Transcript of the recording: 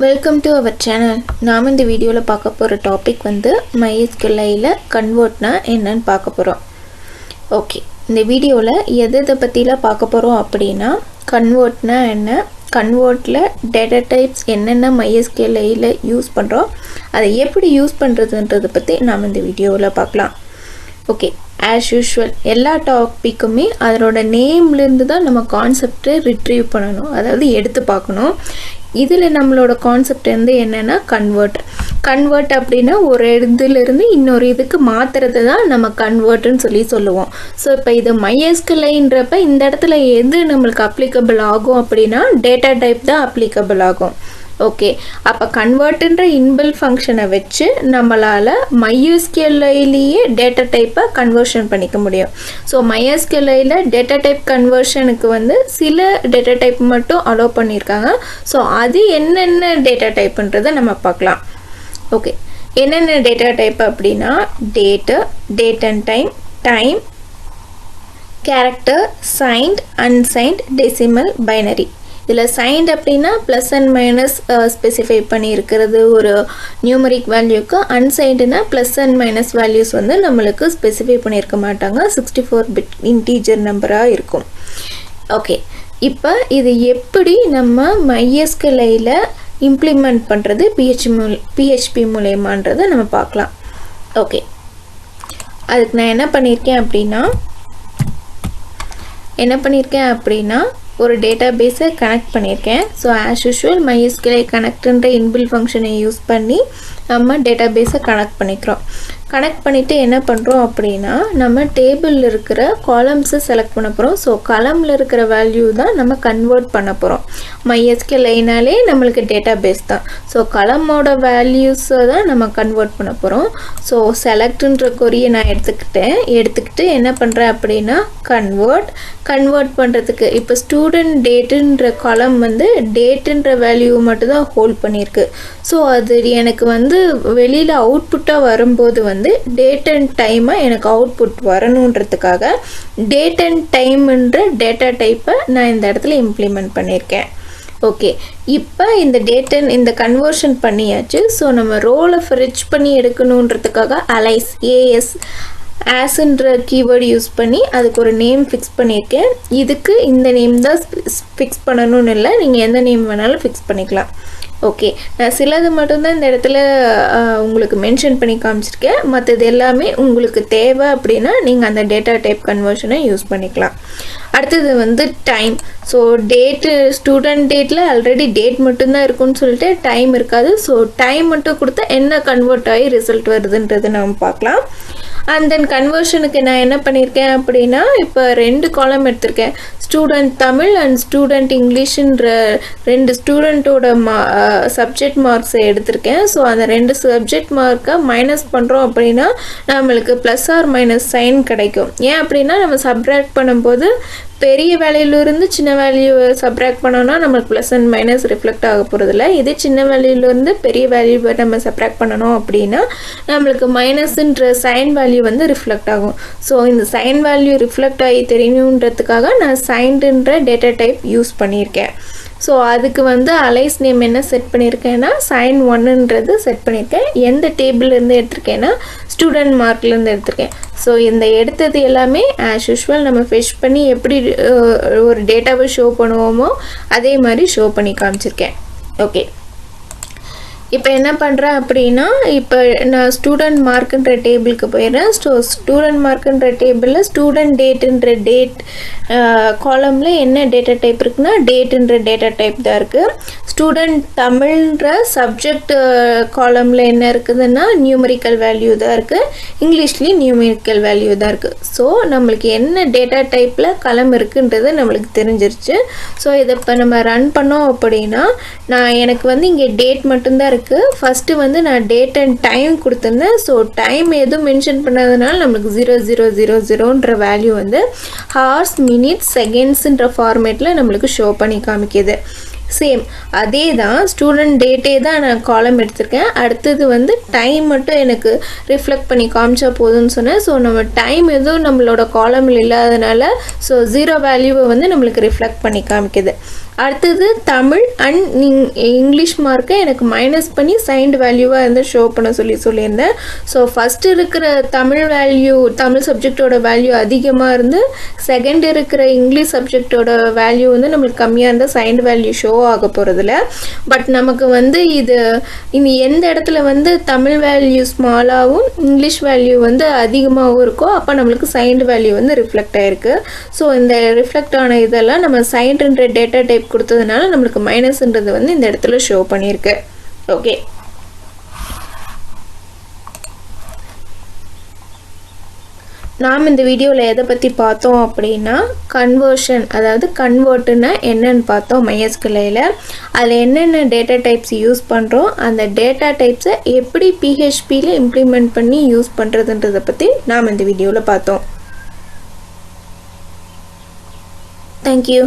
Welcome to our channel. நாம இந்த வீடியோல பார்க்க போற டாபிக் வந்து MySql கன்வர்ட்னா என்னன்னு பார்க்க போறோம். ஓகே, இந்த வீடியோல எதை பத்திலாம் பார்க்க போறோம் அப்படினா கன்வர்ட்னா என்ன, கன்வர்ட்ல டேட்டா டைப்ஸ் என்னென்ன MySql யூஸ் பண்றோம், அதை எப்படி யூஸ் பண்றதுன்றத பத்தி நாம இந்த வீடியோல பார்க்கலாம். ஓகே, as usual எல்லா டாபிக்குமே அதோட நேம்ல இருந்து தான் நம்ம கான்செப்டை ரிட்ரீவ் பண்ணணும், அதாவது எடுத்து பார்க்கணும். இதில் நம்மளோட கான்செப்ட் வந்து என்னென்னா கன்வெர்ட் அப்படின்னா ஒரு இதிலிருந்து இன்னொரு இதுக்கு மாற்றுறது தான் நம்ம கன்வெர்ட்னு சொல்லுவோம். ஸோ இப்போ இது MySqlன்றப்ப இந்த இடத்துல எது நம்மளுக்கு அப்ளிகபிள் ஆகும் அப்படின்னா டேட்டா டைப் தான் அப்ளிகபிள் ஆகும். ஓகே, அப்போ கன்வெர்ட்ன்ற இன்பில் ஃபங்க்ஷனை வச்சு நம்மளால் MySqlலேயே டேட்டா டைப்பை கன்வர்ஷன் பண்ணிக்க முடியும். ஸோ MySqlல டேட்டா டைப் கன்வர்ஷனுக்கு வந்து சில டேட்டா டைப் மட்டும் அலோவ் பண்ணியிருக்காங்க. ஸோ அது என்னென்ன டேட்டா டைப்புன்றதை நம்ம பார்க்கலாம். ஓகே, என்னென்ன டேட்டா டைப் அப்படின்னா date and time, character, signed, unsigned, decimal, binary. இதில் சைன்ட் அப்படின்னா ப்ளஸ் அண்ட் மைனஸ் ஸ்பெசிஃபை பண்ணியிருக்கிறது ஒரு நியூமரிக் வேல்யூக்கு, அன்சைன்டுனா ப்ளஸ் அண்ட் மைனஸ் வேல்யூஸ் வந்து நம்மளுக்கு ஸ்பெசிஃபை பண்ணியிருக்க மாட்டாங்க, 64 பிட் இன்டீஜர் நம்பராக இருக்கும். ஓகே, இப்போ இது எப்படி நம்ம MySqlல இம்ப்ளிமெண்ட் பண்ணுறது PHP மூலயமான்றதை நம்ம பார்க்கலாம். ஓகே, அதுக்கு நான் என்ன பண்ணியிருக்கேன் அப்படின்னா ஒரு டேட்டா பேஸை கனெக்ட் பண்ணியிருக்கேன். ஸோ ஆஸ் யூஷுவல் MySql கனெக்ட்ன்ற இன்பில் ஃபங்க்ஷனை யூஸ் பண்ணி நம்ம டேட்டா பேஸை கனெக்ட் பண்ணிக்கிறோம். கனெக்ட் பண்ணிவிட்டு என்ன பண்ணுறோம் அப்படின்னா நம்ம டேபிளில் இருக்கிற காலம்ஸை செலக்ட் பண்ண போகிறோம். ஸோ காலமில் இருக்கிற வேல்யூ தான் நம்ம கன்வெர்ட் பண்ண போகிறோம். MySqlனாலே நம்மளுக்கு டேட்டா பேஸ் தான். ஸோ காலமோட வேல்யூஸை தான் நம்ம கன்வெர்ட் பண்ண போகிறோம். ஸோ செலக்ட்ன்ற கொரியை நான் எடுத்துக்கிட்டு என்ன பண்ணுறேன் அப்படின்னா கன்வெர்ட் பண்ணுறதுக்கு இப்போ ஸ்டூடெண்ட் டேட்டுன்ற காலம் வந்து டேட்டுன்ற வேல்யூ மட்டும் தான் ஹோல்ட் பண்ணியிருக்கு. ஸோ அது எனக்கு வந்து வெளியில் அவுட்புட்டாக வரும்போது வந்து டேட் அண்ட் டைமாக எனக்கு அவுட்புட் வரணுன்றதுக்காக டேட் அண்ட் டைம்ன்ற டேட்டா டைப்பை நான் இந்த இடத்துல இம்ப்ளிமெண்ட் பண்ணியிருக்கேன். ஓகே, இப்போ இந்த கன்வர்ஷன் பண்ணியாச்சு. ஸோ நம்ம ரோலை ஃப்ரிட்ஜ் பண்ணி எடுக்கணுன்றதுக்காக அலைஸ் ஆஸ்ன்ற கீவேர்டு யூஸ் பண்ணி அதுக்கு ஒரு நேம் ஃபிக்ஸ் பண்ணியிருக்கேன். இதுக்கு இந்த நேம் தான் ஃபிக்ஸ் பண்ணணும்னு இல்லை, நீங்கள் எந்த நேம் வேணாலும் ஃபிக்ஸ் பண்ணிக்கலாம். ஓகே, நான் சிலது மட்டும்தான் இந்த இடத்துல உங்களுக்கு மென்ஷன் பண்ணி காமிச்சிருக்கேன். மற்றது எல்லாமே உங்களுக்கு தேவை அப்படின்னா நீங்கள் அந்த டேட்டா டைப் கன்வர்ஷனை யூஸ் பண்ணிக்கலாம். அடுத்தது வந்து டைம். ஸோ ஸ்டூடெண்ட் டேட்டில் ஆல்ரெடி டேட் மட்டும்தான் இருக்குன்னு சொல்லிட்டு டைம் இருக்காது. ஸோ டைம் மட்டும் கொடுத்தா என்ன கன்வெர்ட் ஆகி ரிசல்ட் வருதுன்றது நம்ம பார்க்கலாம். அண்ட் தென் கன்வர்ஷனுக்கு நான் என்ன பண்ணியிருக்கேன் அப்படின்னா இப்போ 2 காலம் எடுத்திருக்கேன். ஸ்டூடெண்ட் தமிழ் அண்ட் ஸ்டூடெண்ட் இங்கிலீஷுன்ற 2 ஸ்டூடெண்ட்டோட சப்ஜெக்ட் மார்க்ஸை எடுத்திருக்கேன். ஸோ அந்த 2 சப்ஜெக்ட் மார்க்கை மைனஸ் பண்ணுறோம் அப்படின்னா நம்மளுக்கு ப்ளஸ் ஆர் மைனஸ் சைன் கிடைக்கும். ஏன் அப்படின்னா நம்ம சப்ராக்ட் பண்ணும்போது பெரிய வேல்யூலேருந்து சின்ன வேல்யூவை சப்ராக்ட் பண்ணோன்னா நம்மளுக்கு ப்ளஸ் அண்ட் மைனஸ் ரிஃப்ளெக்ட் ஆக போகிறதில்ல. இதே சின்ன வேல்யூலேருந்து பெரிய வேல்யூவை நம்ம சப்ராக்ட் பண்ணணும் அப்படின்னா நம்மளுக்கு மைனஸ்ன்ற சைன் வேல்யூ வந்து ரிஃப்ளெக்ட் ஆகும். ஸோ இந்த சைன் வேல்யூ ரிஃப்ளெக்ட் ஆகி தெரியணுன்றதுக்காக நான் சைன்டுன்ற டேட்டா டைப் யூஸ் பண்ணியிருக்கேன். ஸோ அதுக்கு வந்து அலைஸ் நேம் என்ன செட் பண்ணியிருக்கேன்னா sin1ன்றது செட் பண்ணியிருக்கேன். எந்த டேபிள்லேருந்து எடுத்திருக்கேன்னா ஸ்டூடெண்ட் மார்க்லேருந்து எடுத்திருக்கேன். ஸோ இந்த எடுத்தது எல்லாமே ஆஸ் யூஷுவல் நம்ம ஃபிஷ் பண்ணி எப்படி ஒரு டேட்டாவை ஷோ பண்ணுவோமோ அதே மாதிரி ஷோ பண்ணி காமிச்சிருக்கேன். ஓகே, இப்போ என்ன பண்ணுறேன் அப்படின்னா இப்போ நான் ஸ்டூடெண்ட் மார்க்குன்ற டேபிளுக்கு போயிடுறேன். ஸோ ஸ்டூடெண்ட் மார்க்குன்ற டேபிளில் ஸ்டூடெண்ட் டேட்டுன்ற காலமில் என்ன டேட்டா டைப் இருக்குன்னா டேட்டுன்ற டேட்டா டைப் தான் இருக்குது. ஸ்டூடெண்ட் தமிழ்ன்ற சப்ஜெக்ட் காலமில் என்ன இருக்குதுன்னா நியூமரிக்கல் வேல்யூ தான் இருக்குது, இங்கிலீஷ்லேயும் நியூமரிக்கல் வேல்யூ தான் இருக்குது. ஸோ நம்மளுக்கு என்ன டேட்டா டைப்பில் காலம் இருக்குன்றது நம்மளுக்கு தெரிஞ்சிருச்சு. ஸோ இதை இப்போ நம்ம ரன் பண்ணோம் அப்படின்னா எனக்கு வந்து இங்கே டேட் மட்டும்தான் இருக்குது. ஃபஸ்ட்டு வந்து நான் டேட் அண்ட் டைம் கொடுத்துருந்தேன். ஸோ டைம் எதுவும் மென்ஷன் பண்ணாதனால நம்மளுக்கு 0000ன்ற வேல்யூ வந்து ஹார்ஸ், மினிட்ஸ், செகண்ட்ஸுன்ற ஃபார்மேட்டில் நம்மளுக்கு ஷோ பண்ணி காமிக்குது. சேம் அதே தான் ஸ்டூடெண்ட் டேட்டே தான் நான் காலம் எடுத்திருக்கேன். அடுத்தது வந்து டைம் மட்டும் எனக்கு ரிஃப்ளெக்ட் பண்ணி காமிச்சா போதும்னு சொன்னேன். ஸோ நம்ம டைம் எதுவும் நம்மளோட காலமில் இல்லாதனால ஸோ 0 வேல்யூவை வந்து நம்மளுக்கு ரிஃப்ளெக்ட் பண்ணி காமிக்குது. அடுத்தது தமிழ் அண்ட் இங்கிலீஷ் மார்க்கை எனக்கு மைனஸ் பண்ணி சைன்டு வேல்யூவாக இருந்து ஷோ பண்ண சொல்லியிருந்தேன். ஸோ ஃபஸ்ட்டு இருக்கிற தமிழ் சப்ஜெக்டோட வேல்யூ அதிகமாக இருந்து செகண்ட் இருக்கிற இங்கிலீஷ் சப்ஜெக்டோட வேல்யூ வந்து நம்மளுக்கு கம்மியாக இருந்தால் சைன்டு வேல்யூ ஷோ ஆக போகிறதில்ல. பட் நமக்கு வந்து இது எந்த இடத்துல வந்து தமிழ் வேல்யூ ஸ்மாலாகவும் இங்கிலீஷ் வேல்யூ வந்து அதிகமாகவும் இருக்கோ அப்போ நம்மளுக்கு சைன்டு வேல்யூ வந்து ரிஃப்ளெக்ட் ஆகிருக்கு. ஸோ இந்த ரிஃப்ளெக்ட் ஆன இதெல்லாம் நம்ம சைன்டுன்ற டேட்டா டைப் கொடுத்ததுனால நம்மளுக்கு மைனஸ்ன்றது வந்து இந்த இடத்துல ஷோ பண்ணியிருக்கு. ஓகே, நாம் இந்த வீடியோவில் எதை பற்றி பார்த்தோம் அப்படின்னா கன்வர்ஷன், அதாவது கன்வெர்ட்னா என்னன்னு பார்த்தோம் MySQLயில். அதில் என்னென்ன டேட்டா டைப்ஸ் யூஸ் பண்ணுறோம், அந்த டேட்டா டைப்ஸை எப்படி PHPயில் இம்ப்ளிமெண்ட் பண்ணி யூஸ் பண்ணுறதுன்றதை பற்றி நாம் இந்த வீடியோவில் பார்த்தோம். தேங்க்யூ.